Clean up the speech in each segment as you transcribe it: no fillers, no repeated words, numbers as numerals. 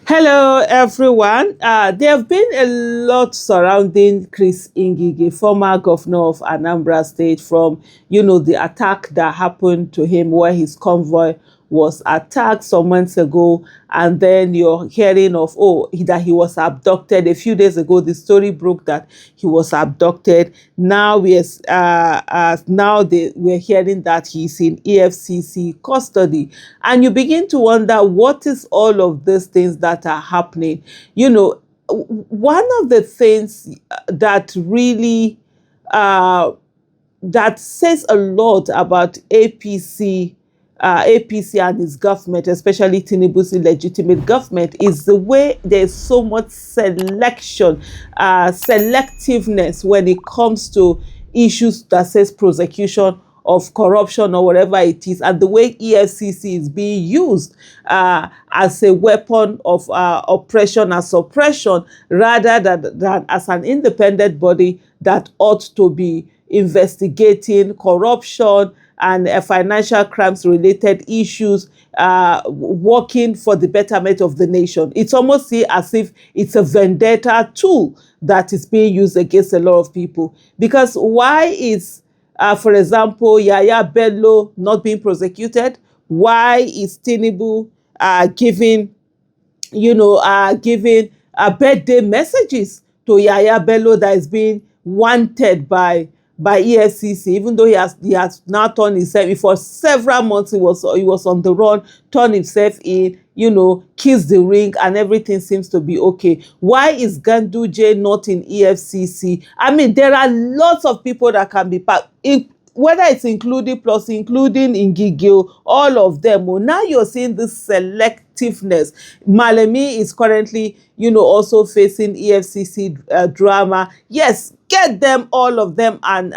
Hello, everyone. There have been a lot surrounding Chris Ngige, former governor of Anambra State, from the attack that happened to him, where his convoy was attacked some months ago, and then you're hearing of that he was abducted. A few days ago, the story broke that he was abducted. Now we're hearing that he's in EFCC custody, and you begin to wonder what is all of these things that are happening. One of the things that really that says a lot about APC and its government, especially Tinubu's illegitimate government, is the way there's so much selectiveness when it comes to issues that says prosecution of corruption or whatever it is, and the way EFCC is being used as a weapon of oppression and suppression, rather than as an independent body that ought to be investigating corruption and financial crimes related issues, working for the betterment of the nation. It's almost as if it's a vendetta tool that is being used against a lot of people. Because why is, for example, Yaya Bello not being prosecuted? Why is Tinubu giving birthday messages to Yaya Bello that is being wanted by EFCC, even though he has now turned himself, for several months he was on the run, turned himself in, kissed the ring, and everything seems to be okay. Why is Ganduje not in EFCC? I mean, there are lots of people that can be part, whether it's including Ngige, all of them. Well, now you're seeing this selectiveness. Malemi is currently, also facing EFCC drama. Yes, get them, all of them, and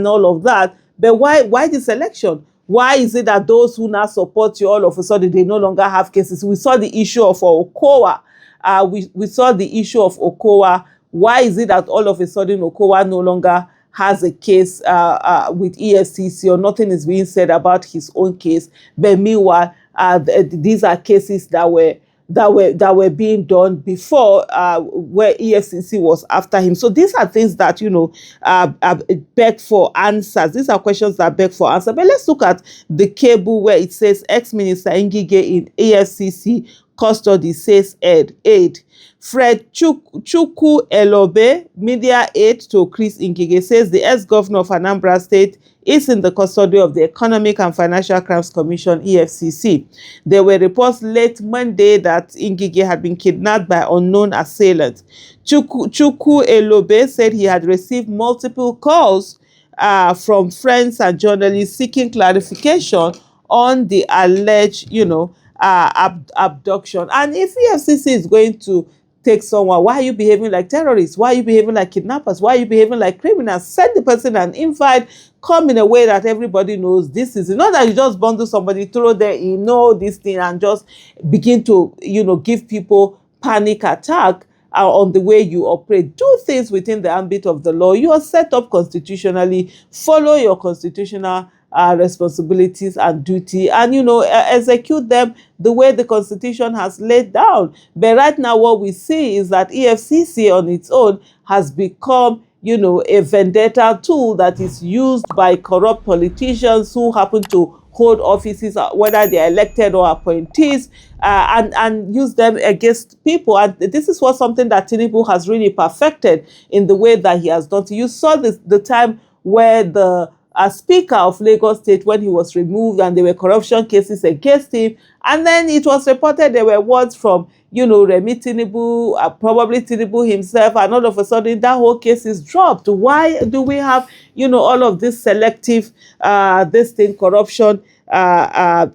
all of that. But why this election? Why is it that those who now support you, all of a sudden they no longer have cases? We saw the issue of Okowa. We saw the issue of Okowa. Why is it that all of a sudden Okowa no longer has a case with EFCC, or nothing is being said about his own case? But meanwhile, these are cases that were being done before, where EFCC was after him. So these are things that beg for answers. These are questions that beg for answers. But let's look at the cable where it says ex-minister Ngige in EFCC custody, says aide. Fred Chukwu Elobe, media aide to Chris Ngige, says the ex-governor of Anambra State is in the custody of the Economic and Financial Crimes Commission, EFCC. There were reports late Monday that Ngige had been kidnapped by unknown assailants. Chukwu Elobe said he had received multiple calls from friends and journalists seeking clarification on the alleged, abduction. And if EFCC is going to take someone, why are you behaving like terrorists? Why are you behaving like kidnappers? Why are you behaving like criminals? Send the person an invite, come in a way that everybody knows this is not that you just bundle somebody, throw them in, this thing, and just begin to, give people panic attack on the way you operate. Do things within the ambit of the law. You are set up constitutionally. Follow your constitutional responsibilities and duty, and execute them the way the constitution has laid down. But right now what we see is that EFCC on its own has become a vendetta tool that is used by corrupt politicians who happen to hold offices, whether they are elected or appointees, and use them against people. And this is something that Tinubu has really perfected in the way that he has done. You saw the time where the Speaker of Lagos State, when he was removed and there were corruption cases against him, and then it was reported there were words from Remi Tinubu, probably Tinubu himself, and all of a sudden that whole case is dropped. Why do we have all of this selective corruption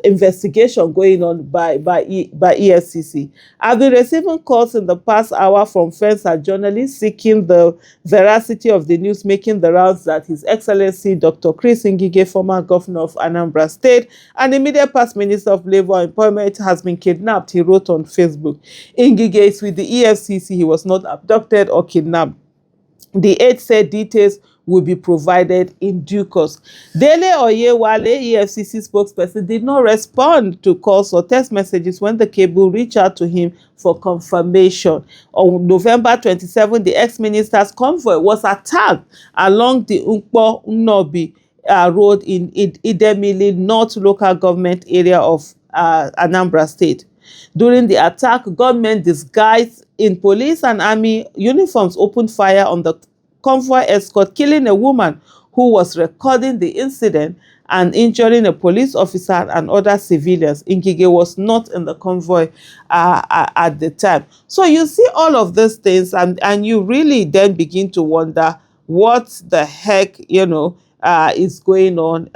investigation going on by EFCC? I've been receiving calls in the past hour from friends and journalists seeking the veracity of the news making the rounds that His Excellency Dr. Chris Ngige, former governor of Anambra State and immediate past Minister of Labour and Employment, has been kidnapped, he wrote on Facebook. Ngige is with the EFCC. He was not abducted or kidnapped. The aide said details will be provided in due course. Dele Oyewale, EFCC spokesperson, did not respond to calls or text messages when the cable reached out to him for confirmation. On November 27, the ex-minister's convoy was attacked along the Nkpo Nnobi road in Idemili North local government area of Anambra State. During the attack, gunmen disguised in police and army uniforms opened fire on the convoy escort, killing a woman who was recording the incident and injuring a police officer and other civilians. Ngige was not in the convoy at the time. So you see all of these things, and you really then begin to wonder what the heck, is going on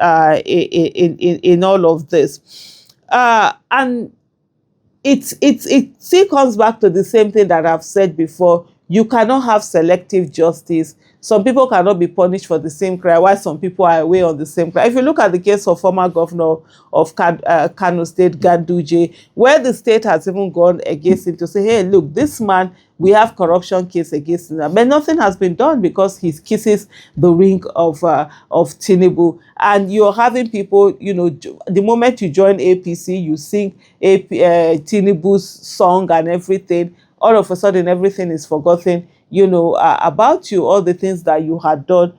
in all of this. And it still comes back to the same thing that I've said before. You cannot have selective justice. Some people cannot be punished for the same crime, while some people are away on the same crime. If you look at the case of former governor of Kano State, Ngige, where the state has even gone against him to say, hey, look, this man, we have corruption case against him. But nothing has been done because he kisses the ring of Tinubu. And you're having people, the moment you join APC, you sing Tinubu's song and everything. All of a sudden, everything is forgotten, about you, all the things that you had done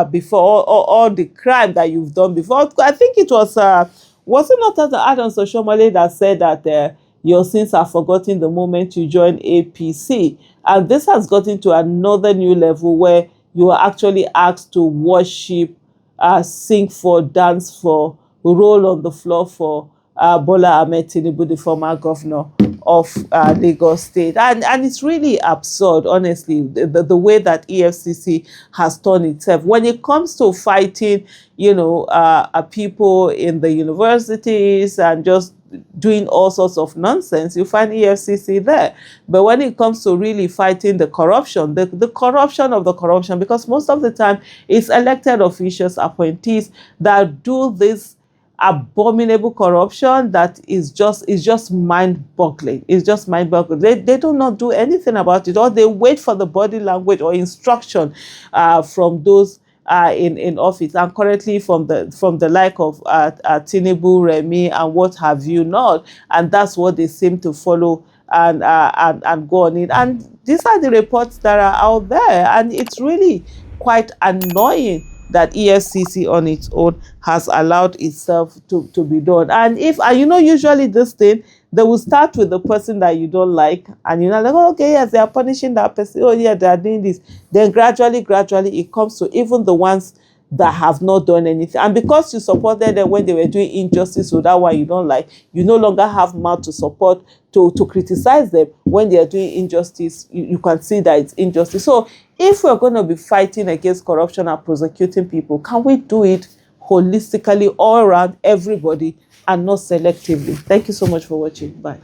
before, all the crime that you've done before. I think it was it not Adam Soshomole that said that your sins are forgotten the moment you join APC? And this has gotten to another new level where you are actually asked to worship, sing for, dance for, roll on the floor for Bola Ahmed Tinubu, the former governor of Lagos State. And it's really absurd, honestly, the way that EFCC has turned itself. When it comes to fighting, people in the universities and just doing all sorts of nonsense, you find EFCC there. But when it comes to really fighting the corruption, the corruption of the corruption, because most of the time it's elected officials, appointees that do this abominable corruption that is just mind-boggling. It's just mind-boggling. They do not do anything about it, or they wait for the body language or instruction from those in office, and currently from the like of Tinubu, Remi, and what have you not. And that's what they seem to follow and go on it. And these are the reports that are out there, and it's really quite annoying that EFCC on its own has allowed itself to be done. And usually this thing, they will start with the person that you don't like, and like, oh, okay, yes, they are punishing that person. Oh, yeah, they are doing this. Then gradually, it comes to even the ones that have not done anything. And because you supported them when they were doing injustice, so that one you don't like, you no longer have mouth to support, to criticize them when they are doing injustice. You can see that it's injustice. So if we're going to be fighting against corruption and prosecuting people, can we do it holistically all around everybody and not selectively? Thank you so much for watching. Bye.